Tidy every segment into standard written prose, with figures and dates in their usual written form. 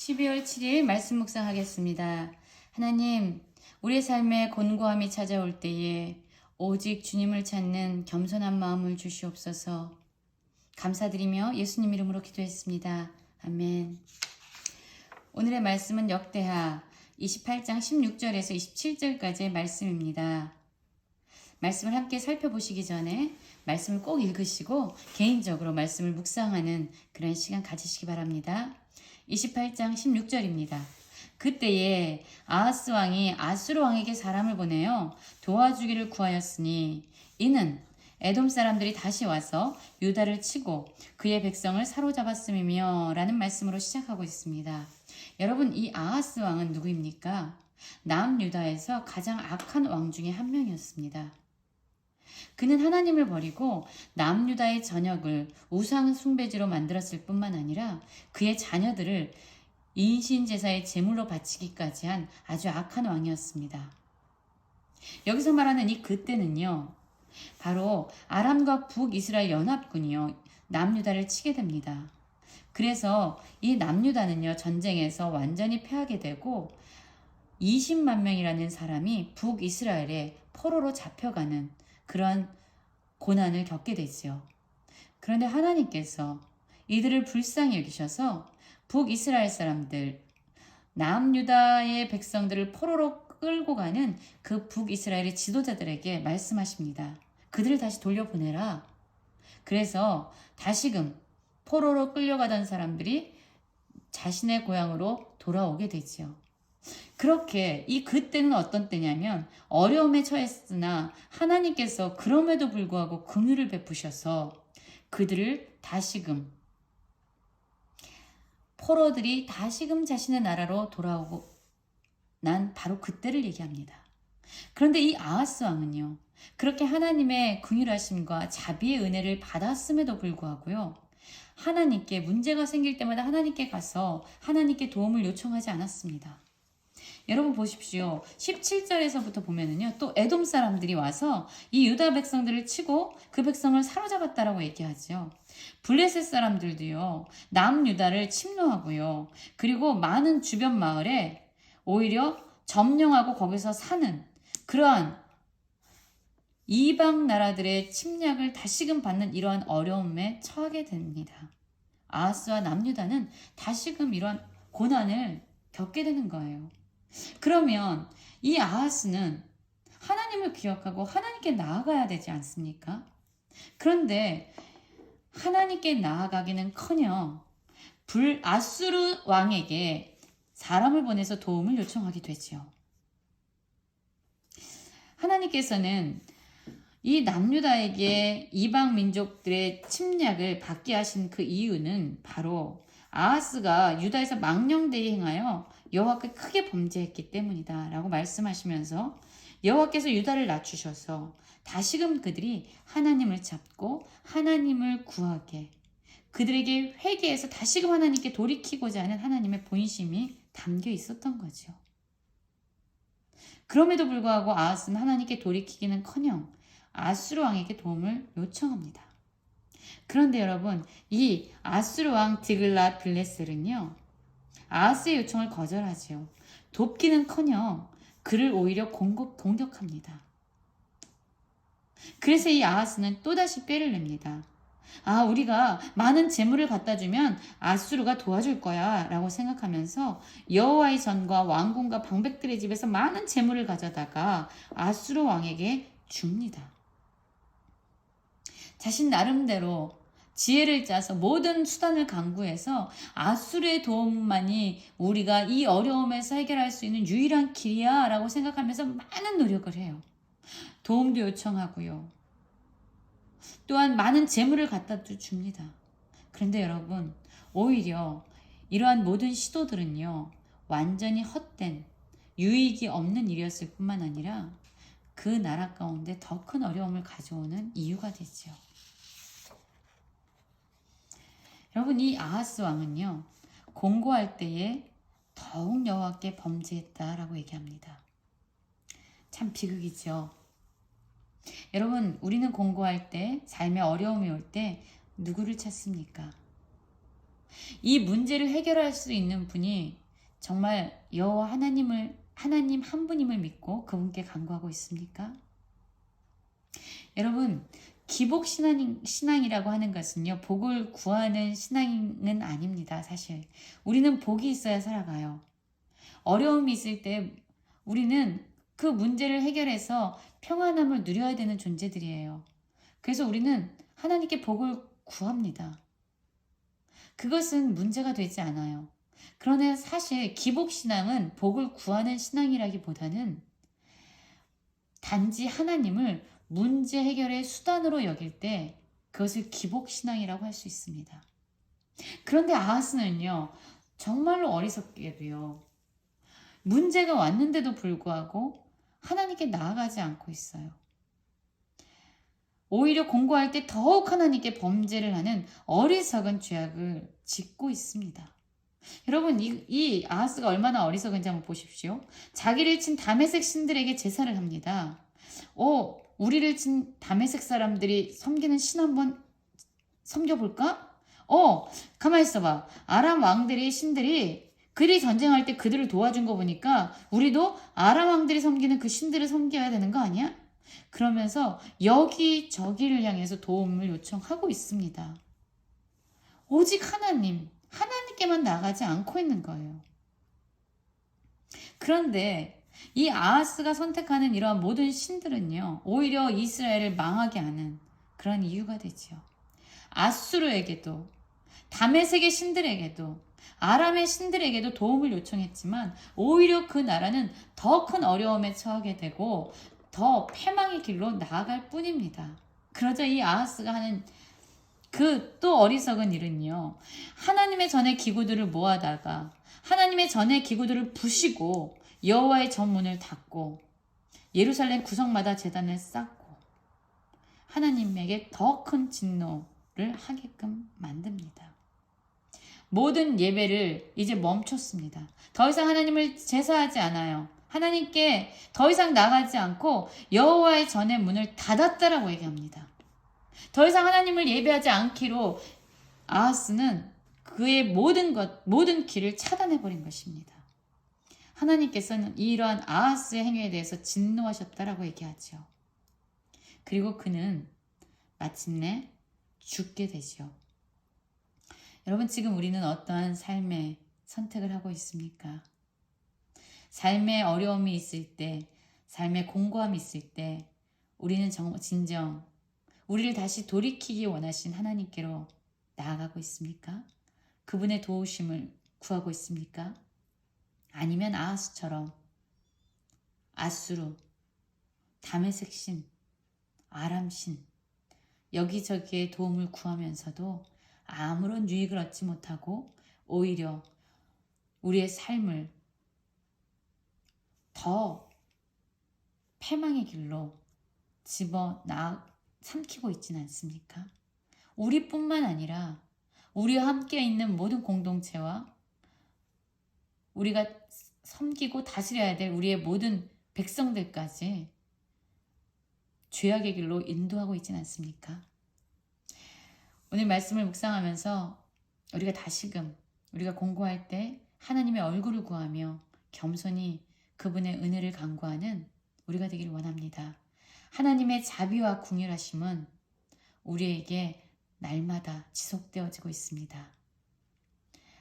12월 7일 말씀 묵상하겠습니다. 하나님, 우리의 삶에 곤고함이 찾아올 때에 오직 주님을 찾는 겸손한 마음을 주시옵소서. 감사드리며 예수님 이름으로 기도했습니다. 아멘. 오늘의 말씀은 역대하 28장 16절에서 27절까지의 말씀입니다. 말씀을 함께 살펴보시기 전에 말씀을 꼭 읽으시고 개인적으로 말씀을 묵상하는 그런 시간 가지시기 바랍니다. 28장 16절입니다. 그때에 아하스 왕이 아수르 왕에게 사람을 보내어 도와주기를 구하였으니 이는 에돔 사람들이 다시 와서 유다를 치고 그의 백성을 사로잡았음이며 라는 말씀으로 시작하고 있습니다. 여러분, 이 아하스 왕은 누구입니까? 남유다에서 가장 악한 왕 중에 한 명이었습니다. 그는 하나님을 버리고 남유다의 전역을 우상 숭배지로 만들었을 뿐만 아니라 그의 자녀들을 인신제사의 제물로 바치기까지 한 아주 악한 왕이었습니다. 여기서 말하는 이 그때는요, 바로 아람과 북이스라엘 연합군이요, 남유다를 치게 됩니다. 그래서 이 남유다는요, 전쟁에서 완전히 패하게 되고 20만 명이라는 사람이 북이스라엘에 포로로 잡혀가는 그런 고난을 겪게 되지요. 그런데 하나님께서 이들을 불쌍히 여기셔서 북이스라엘 사람들, 남유다의 백성들을 포로로 끌고 가는 그 북이스라엘의 지도자들에게 말씀하십니다. 그들을 다시 돌려보내라. 그래서 다시금 포로로 끌려가던 사람들이 자신의 고향으로 돌아오게 되지요. 그렇게 이 그때는 어떤 때냐면 어려움에 처했으나 하나님께서 그럼에도 불구하고 긍휼을 베푸셔서 그들을 다시금 포로들이 다시금 자신의 나라로 돌아오고 난 바로 그때를 얘기합니다. 그런데 이 아하스 왕은요, 그렇게 하나님의 긍휼하심과 자비의 은혜를 받았음에도 불구하고요, 하나님께 문제가 생길 때마다 하나님께 가서 하나님께 도움을 요청하지 않았습니다. 여러분 보십시오. 17절에서부터 보면은요, 또 에돔 사람들이 와서 이 유다 백성들을 치고 그 백성을 사로잡았다라고 얘기하죠. 블레셋 사람들도요, 남유다를 침노하고요, 그리고 많은 주변 마을에 오히려 점령하고 거기서 사는 그러한 이방 나라들의 침략을 다시금 받는 이러한 어려움에 처하게 됩니다. 아하스와 남유다는 다시금 이러한 고난을 겪게 되는 거예요. 그러면 이 아하스는 하나님을 기억하고 하나님께 나아가야 되지 않습니까? 그런데 하나님께 나아가기는커녕 아수르 왕에게 사람을 보내서 도움을 요청하게 되지요. 하나님께서는 이 남유다에게 이방 민족들의 침략을 받게 하신 그 이유는 바로 아하스가 유다에서 망령되이 행하여 여호와께 크게 범죄했기 때문이다 라고 말씀하시면서 여호와께서 유다를 낮추셔서 다시금 그들이 하나님을 찾고 하나님을 구하게, 그들에게 회개해서 다시금 하나님께 돌이키고자 하는 하나님의 본심이 담겨 있었던 거죠. 그럼에도 불구하고 아하스는 하나님께 돌이키기는커녕 아수르 왕에게 도움을 요청합니다. 그런데 여러분, 이 아수르 왕 디글랏 빌레셀은요, 아하스의 요청을 거절하지요. 돕기는커녕 그를 오히려 공격합니다. 그래서 이 아하스는 또다시 꾀를 냅니다. 우리가 많은 재물을 갖다 주면 아수르가 도와줄 거야 라고 생각하면서 여호와의 전과 왕궁과 방백들의 집에서 많은 재물을 가져다가 아수르 왕에게 줍니다. 자신 나름대로 지혜를 짜서 모든 수단을 강구해서 아수르의 도움만이 우리가 이 어려움에서 해결할 수 있는 유일한 길이야 라고 생각하면서 많은 노력을 해요. 도움도 요청하고요. 또한 많은 재물을 갖다 줍니다. 그런데 여러분, 오히려 이러한 모든 시도들은요, 완전히 헛된 유익이 없는 일이었을 뿐만 아니라 그 나라 가운데 더 큰 어려움을 가져오는 이유가 되죠. 여러분, 이 아하스 왕은요, 공고할 때에 더욱 여호와께 범죄했다라고 얘기합니다. 참 비극이죠. 여러분, 우리는 공고할 때, 삶에 어려움이 올 때 누구를 찾습니까? 이 문제를 해결할 수 있는 분이 정말 여호와 하나님 한 분임을 믿고 그분께 간구하고 있습니까? 여러분, 기복 신앙이라고 하는 것은요, 복을 구하는 신앙은 아닙니다, 사실. 우리는 복이 있어야 살아가요. 어려움이 있을 때 우리는 그 문제를 해결해서 평안함을 누려야 되는 존재들이에요. 그래서 우리는 하나님께 복을 구합니다. 그것은 문제가 되지 않아요. 그러나 사실 기복신앙은 복을 구하는 신앙이라기보다는 단지 하나님을 문제 해결의 수단으로 여길 때 그것을 기복신앙이라고 할 수 있습니다. 그런데 아하스는요, 정말로 어리석게도요, 문제가 왔는데도 불구하고 하나님께 나아가지 않고 있어요. 오히려 공고할 때 더욱 하나님께 범죄를 하는 어리석은 죄악을 짓고 있습니다. 여러분, 이 아하스가 얼마나 어리석은지 한번 보십시오. 자기를 친 다메섹 신들에게 제사를 합니다. 우리를 친 다메섹 사람들이 섬기는 신 한번 섬겨볼까? 가만히 있어봐. 아람 왕들이 신들이 그들이 전쟁할 때 그들을 도와준 거 보니까 우리도 아람 왕들이 섬기는 그 신들을 섬겨야 되는 거 아니야? 그러면서 여기저기를 향해서 도움을 요청하고 있습니다. 오직 하나님께만 나가지 않고 있는 거예요. 그런데 이 아하스가 선택하는 이러한 모든 신들은요, 오히려 이스라엘을 망하게 하는 그런 이유가 되지요. 아수르에게도, 다메섹의 신들에게도, 아람의 신들에게도 도움을 요청했지만 오히려 그 나라는 더 큰 어려움에 처하게 되고 더 패망의 길로 나아갈 뿐입니다. 그러자 이 아하스가 하는 그 또 어리석은 일은요, 하나님의 전의 기구들을 모아다가 하나님의 전의 기구들을 부시고 여호와의 전문을 닫고 예루살렘 구석마다 제단을 쌓고 하나님에게 더 큰 진노를 하게끔 만듭니다. 모든 예배를 이제 멈췄습니다. 더 이상 하나님을 제사하지 않아요. 하나님께 더 이상 나가지 않고 여호와의 전의 문을 닫았다라고 얘기합니다. 더 이상 하나님을 예배하지 않기로 아하스는 그의 모든 길을 차단해버린 것입니다. 하나님께서는 이러한 아하스의 행위에 대해서 진노하셨다라고 얘기하죠. 그리고 그는 마침내 죽게 되죠. 여러분, 지금 우리는 어떠한 삶의 선택을 하고 있습니까? 삶의 어려움이 있을 때, 삶의 공고함이 있을 때 우리는 진정 우리를 다시 돌이키기 원하신 하나님께로 나아가고 있습니까? 그분의 도우심을 구하고 있습니까? 아니면 아하스처럼 아수르, 다메섹 신, 아람 신 여기저기에 도움을 구하면서도 아무런 유익을 얻지 못하고 오히려 우리의 삶을 더 패망의 길로 삼키고 있지는 않습니까? 우리뿐만 아니라 우리와 함께 있는 모든 공동체와 우리가 섬기고 다스려야 될 우리의 모든 백성들까지 죄악의 길로 인도하고 있지는 않습니까? 오늘 말씀을 묵상하면서 우리가 다시금 우리가 공고할 때 하나님의 얼굴을 구하며 겸손히 그분의 은혜를 간구하는 우리가 되기를 원합니다. 하나님의 자비와 궁휼하심은 우리에게 날마다 지속되어지고 있습니다.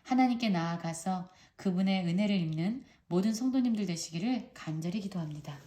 하나님께 나아가서 그분의 은혜를 입는 모든 성도님들 되시기를 간절히 기도합니다.